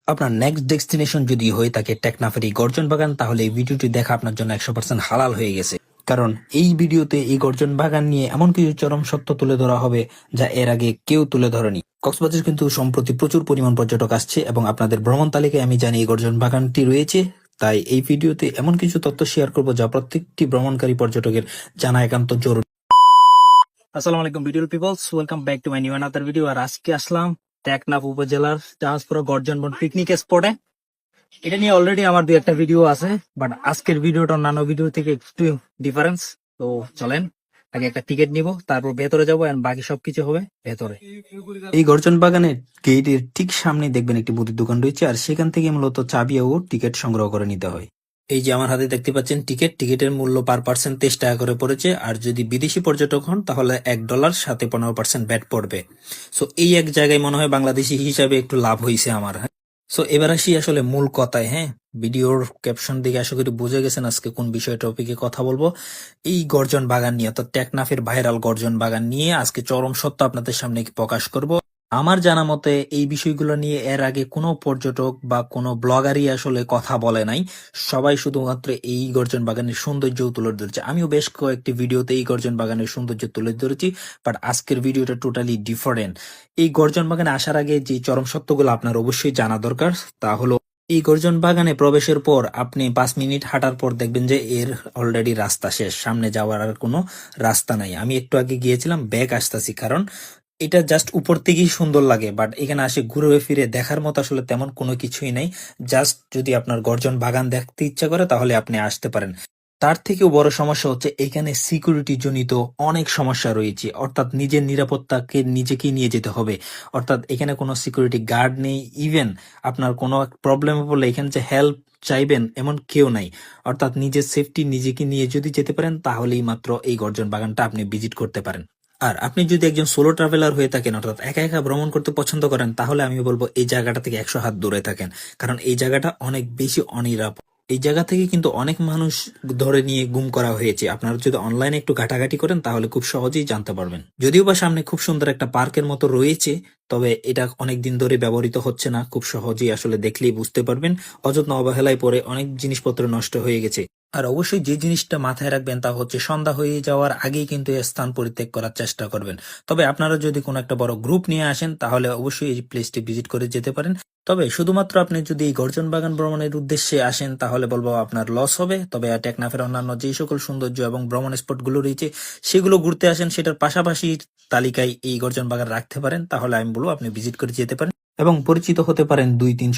আপনার next destination যদি হয়ে থাকে টেকনাফের এই গর্জন বাগান, তাহলে এই ভিডিওটি দেখা আপনার জন্য 100% হালাল হয়ে গেছে। কারণ এই ভিডিওতে এই গর্জন বাগান নিয়ে এমন কিছু চরম সত্য তুলে ধরা হবে যা এর আগে কেউ তুলে ধরেনি। কক্সবাজার কিন্তু সম্প্রতি প্রচুর পরিমাণ পর্যটক আসছে এবং আপনাদের ভ্রমণ তালিকায় আমি জানি এই গর্জন বাগানটি রয়েছে। তাই এই ভিডিওতে এমন কিছু তথ্য শেয়ার করব যা প্রত্যেকটি ভ্রমণকারী পর্যটকের জানা একান্ত জরুরি। আসসালামু আলাইকুম beautiful peoples, welcome back to my new another video. আর আজকে আসলাম টেকনাফ উপজেলার জাহাজপুরা গর্জন বন পিকনিক স্পটে। এটা নিয়ে অলরেডি আমার দুই একটা ভিডিও আছে, বাট আজকের ভিডিওটা অন্যান্য ভিডিও থেকে একটু ডিফারেন্স। তো চলেন আগে একটা টিকিট নিব, তারপর ভেতরে যাবো, এন্ড বাকি সবকিছু হবে ভেতরে। এই গর্জন বাগানের গেটের ঠিক সামনে দেখবেন একটি মুদির দোকান রয়েছে, আর সেখান থেকে মূলত চাবি ও টিকিট সংগ্রহ করে নিতে হয়। এই যে আমার হাতে দেখতে পাচ্ছেন টিকিটের মূল্য পার পার্সন 23 টাকা করে পড়েছে। আর যদি বিদেশি পর্যটক হন তাহলে $1 সাথে 15% ব্যাট পড়বে। সো এই এক জায়গায় মনে হয় বাংলাদেশি হিসাবে একটু লাভ হয়েছে আমার। সো এবার আসি আসলে মূল কথায়। হ্যাঁ, ভিডিওর ক্যাপশন দিকে আশা করি বুঝে গেছেন আজকে কোন বিষয় টপিকে কথা বলবো। এই গর্জন বাগান নিয়ে, অর্থাৎ টেকনাফের ভাইরাল গর্জন বাগান নিয়ে আজকে চরম সত্য আপনাদের সামনে প্রকাশ করব। আমার জানা মতে এই বিষয়গুলো নিয়ে এর আগে কোনো পর্যটক বা কোনো ব্লগারই আসলে কথা বলে নাই। সবাই শুধুমাত্র এই গর্জন বাগানের সৌন্দর্য তুলে ধরেছে। আমিও বেশ কয়েকটি ভিডিওতে এই গর্জন বাগানের সৌন্দর্য তুলে ধরেছি, বাট আজকের ভিডিওটা টোটালি ডিফারেন্ট। এই গর্জন বাগানে আসার আগে যে চরম সত্যগুলো আপনার অবশ্যই জানা দরকার, তা হলো এই গর্জন বাগানে প্রবেশের পর আপনি 5 মিনিট হাঁটার পর দেখবেন যে এর অলরেডি রাস্তা শেষ, সামনে যাওয়ার আর কোনো রাস্তা নাই। আমি একটু আগে গিয়েছিলাম, ব্যাক আসতেছি, কারণ এটা জাস্ট উপর থেকেই সুন্দর লাগে, বাট এখানে আসে ঘুরে ফিরে দেখার মতো আসলে তেমন কোনো কিছুই নাই। জাস্ট যদি আপনার গর্জন বাগান দেখতে ইচ্ছা করে তাহলে আপনি আসতে পারেন। তার থেকেও বড় সমস্যা হচ্ছে এখানে সিকিউরিটি জনিত অনেক সমস্যা রয়েছে, অর্থাৎ নিজের নিরাপত্তাকে নিজেকেই নিয়ে যেতে হবে। অর্থাৎ এখানে কোনো সিকিউরিটি গার্ড নেই, ইভেন আপনার কোনো প্রবলেমে পড়লে এখানে যে হেল্প চাইবেন এমন কেউ নাই। অর্থাৎ নিজের সেফটি নিজেকে নিয়ে যদি যেতে পারেন তাহলেই মাত্র এই গর্জন বাগানটা আপনি ভিজিট করতে পারেন। আর আপনি যদি একজন সোলো ট্রাভেলার হয়ে থাকেন, অর্থাৎ একা একা ভ্রমণ করতে পছন্দ করেন, তাহলে আমি বলবো এই জায়গাটা থেকে 100 হাত দূরে থাকেন। কারণ এই জায়গাটা অনেক বেশি অনিরাপদ। এই জায়গা থেকে কিন্তু অনেক মানুষ ধরে নিয়ে গুম করা হয়েছে। আপনারা যদি অনলাইনে একটু ঘাটাঘাটি করেন তাহলে খুব সহজেই জানতে পারবেন। যদিও বা সামনে খুব সুন্দর একটা পার্কের মতো রয়েছে, তবে এটা অনেক দিন ধরে ব্যবহৃত হচ্ছে না। খুব সহজেই আসলে দেখলেই বুঝতে পারবেন অযত্ন অবহেলায় পরে অনেক জিনিসপত্র নষ্ট হয়ে গেছে। আর অবশ্যই যে জিনিসটা মাথায় রাখবেন তা হচ্ছে সন্ধ্যা হয়ে যাওয়ার আগেই কিন্তু এই স্থান পরিত্যাগ করার চেষ্টা করবেন। তবে আপনারা যদি কোনো একটা বড় গ্রুপ নিয়ে আসেন তাহলে অবশ্যই এই প্লেসটি ভিজিট করে যেতে পারেন। তবে শুধুমাত্র আপনি যদি এই গর্জন বাগান ভ্রমণের উদ্দেশ্যে আসেন তাহলে বলবো আপনার লস হবে। তবে টেকনাফের অন্যান্য যে সকল সৌন্দর্য এবং ভ্রমণ স্পটগুলো রয়েছে সেগুলো ঘুরতে আসেন, সেটার পাশাপাশি তালিকায় এই গর্জন বাগান রাখতে পারেন। তাহলে আমি বলবো আপনি ভিজিট করে যেতে পারেন এবং পরিচিত হতে পারেন 2-3